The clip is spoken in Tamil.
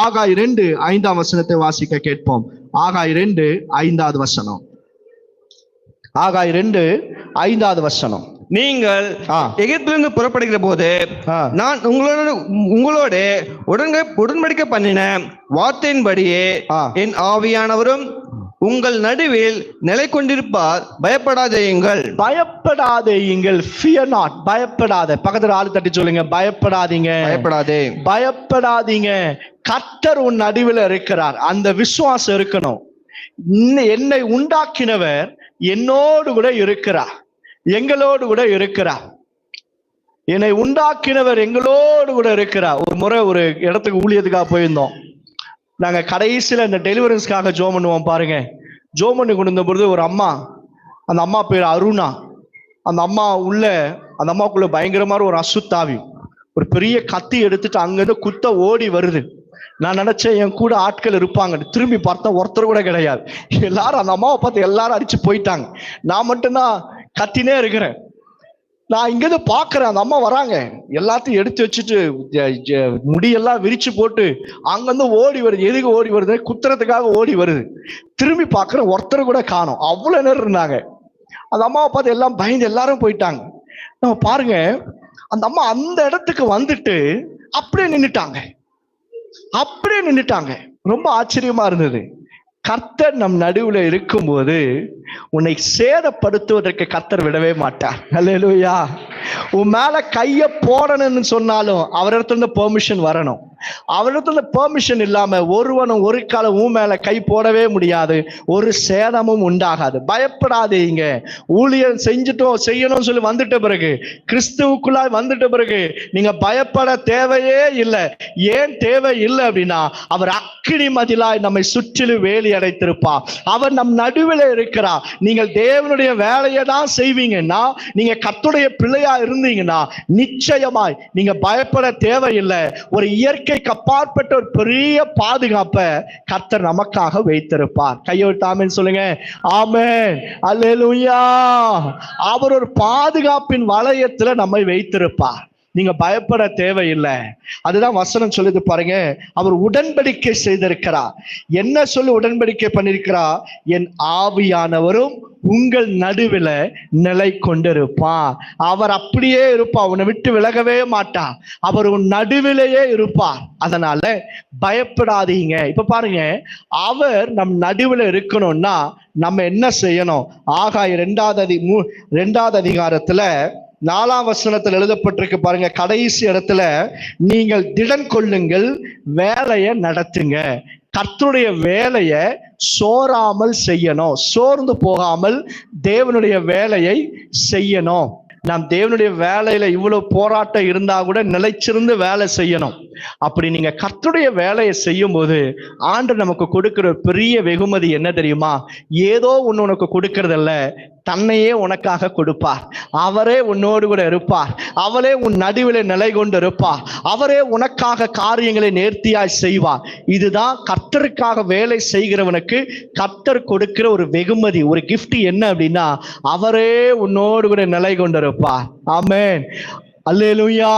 ஆகாய் 2:5 வாசிக்க கேட்போம். ஆகாய் 2:5. ஆகாய் 2:5. நீங்கள் எகிப்திலிருந்து புறப்படுகிற போது நான் உங்களோடு உடன்படிக்கை பண்ணின வார்த்தையின்படியே என் ஆவியானவரும் உங்கள் நடுவில் நிலை கொண்டிருப்பார். பயப்படாதேயுங்கள். பயப்படாதேயுங்கள். Fear not. பயப்படாத. பக்கத்துல ஆளு தட்டி சொல்லுங்க, பயப்படாதீங்க. பயப்படாதீங்க. கர்த்தர் உன் நடுவில் இருக்கிறார். அந்த விசுவாசம் இருக்கணும். என்னை உண்டாக்கினவர் என்னோடு கூட இருக்கிறார், எங்களோடு கூட இருக்கிறார். என்னை உண்டாக்கினவர் எங்களோடு கூட இருக்கிறார். ஒரு முறை ஒரு இடத்துக்கு ஊழியத்துக்காக போயிருந்தோம். நாங்க கடைசியில இந்த டெலிவரன்ஸ்க்காக ஜோம் பண்ணுவோம் பாருங்க. ஜோம் பண்ணி கொண்டு வந்த பொழுது ஒரு அம்மா, அந்த அம்மா பேர் அருணா. அந்த அம்மாக்குள்ள பயங்கரமான ஒரு அசுத்தாவி, ஒரு பெரிய கத்தி எடுத்துட்டு அங்கிருந்து குத்த ஓடி வருது. நான் நினைச்சேன் என் கூட ஆட்கள் இருப்பாங்க. திரும்பி பார்த்தா ஒருத்தர் கூட கிடையாது. எல்லாரும் அந்த அம்மாவை பார்த்து எல்லாரும் அடிச்சு போயிட்டாங்க. நான் மட்டும்தான் கத்தினே இருக்கிறேன். நான் இங்கிருந்து பாக்குறேன், அந்த அம்மா வராங்க, எல்லாத்தையும் எடுத்து வச்சுட்டு முடியெல்லாம் விரிச்சு போட்டு அங்கிருந்து ஓடி வருது. எதுக்கு ஓடி வருது? குத்துறதுக்காக ஓடி வருது. திரும்பி பாக்குறேன், ஒருத்தர் கூட காணோம். அவ்வளவு நேரம் இருந்தாங்க. அந்த அம்மாவை பார்த்து எல்லாம் பயந்து எல்லாரும் போயிட்டாங்க. நம்ம பாருங்க, அந்த அம்மா அந்த இடத்துக்கு வந்துட்டு அப்படியே நின்னுட்டாங்க. ரொம்ப ஆச்சரியமா இருந்தது. கர்த்தர் நம் நடுவுல இருக்கும்போது உன்னை சேதப்படுத்துவதற்கு கர்த்தர் விடவே மாட்டார். அல்லேலூயா. உன் மேல கைய போடணும்னு சொன்னாலும் அவரிடத்துல பெர்மிஷன் வரணும். அவரிடத்துல பெர்மிஷன் இல்லாம ஒருவனும் ஒரு காலம் உன் மேல கை போடவே முடியாது. ஒரு சேதமும் உண்டாகாது. பயப்படாதீங்க. ஊழியம் செய்யணும்னு சொல்லி வந்துட்ட பிறகு, கிறிஸ்துவுக்குள்ளாய் வந்துட்ட பிறகு நீங்க பயப்பட தேவையே இல்லை. ஏன் தேவை இல்லை அப்படின்னா, அவர் அக்கினி மதிலாய் நம்மை சுற்றிலும் வேலி அடைத்திருப்பார். அவர் நம் நடுவில் இருக்கிறார். நீங்கள் தேவனுடைய வேலையை தான் செய்வீங்கன்னா, நீங்க கர்த்தருடைய பிள்ளையா இருந்தீங்கன்னா நிச்சயமாய் நீங்க பயப்பட தேவையில்லை. ஒரு இயற்கைக்கு அப்பாற்பட்ட ஒரு பெரிய பாதுகாப்பை கர்த்தர் நமக்காக வைத்திருப்பார். கையோட்டு ஆமென் சொல்லுங்க. ஆமென். அல்லேலூயா. அவர் ஒரு பாதுகாப்பின் வளையத்துல நம்மை வைத்திருப்பார். நீங்க பயப்பட தேவையில்லை. அதுதான் வசனம் சொல்லுது பாருங்க. அவர் உடன்படிக்கை செய்திருக்கிறார். என்ன சொல்லி உடன்படிக்கை பண்ணிருக்கிறார்? என் ஆவியானவரும் உங்கள் நடுவில் நிலை கொண்டிருப்பார். அவர் அப்படியே இருப்பார், உன்னை விட்டு விலகவே மாட்டார். அவர் உன் நடுவிலேயே இருப்பார். அதனால பயப்படாதீங்க. இப்ப பாருங்க, அவர் நம் நடுவில் இருக்கணும்னா நம்ம என்ன செய்யணும்? ஆகாய் 2:2 4 எழுதப்பட்டிருக்கு பாருங்க. கடைசி இடத்துல, நீங்கள் திடன் கொள்ளுங்கள், வேலையை நடத்துங்க. கர்த்தருடைய வேலையை சோராமல் செய்யணும். சோர்ந்து போகாமல் தேவனுடைய வேலையை செய்யணும். நாம் தேவனுடைய வேலையில இவ்வளவு போராட்டம் இருந்தா கூட நிலைச்சிருந்து வேலை செய்யணும். அப்படி நீங்க கர்த்தருடைய வேலையை செய்யும் போது ஆண்டவர் நமக்கு கொடுக்கிற பெரிய வெகுமதி என்ன தெரியுமா? ஏதோ ஒண்ணு உனக்கு கொடுக்கறதல்ல, தன்னையே உனக்காக கொடுப்பார். அவரே உன்னோடு கூட இருப்பார். அவரே உன் நடுவில் நிலை கொண்டு இருப்பார். அவரே உனக்காக காரியங்களை நேர்த்தியாய் செய்வார். இதுதான் கர்த்தருக்காக வேலை செய்கிறவனுக்கு கர்த்தர் கொடுக்கிற ஒரு வெகுமதி, ஒரு கிஃப்ட். என்ன அப்படின்னா, அவரே உன்னோடு கூட நிலை கொண்டு இருப்பார். ஆமென். அல்லேலூயா.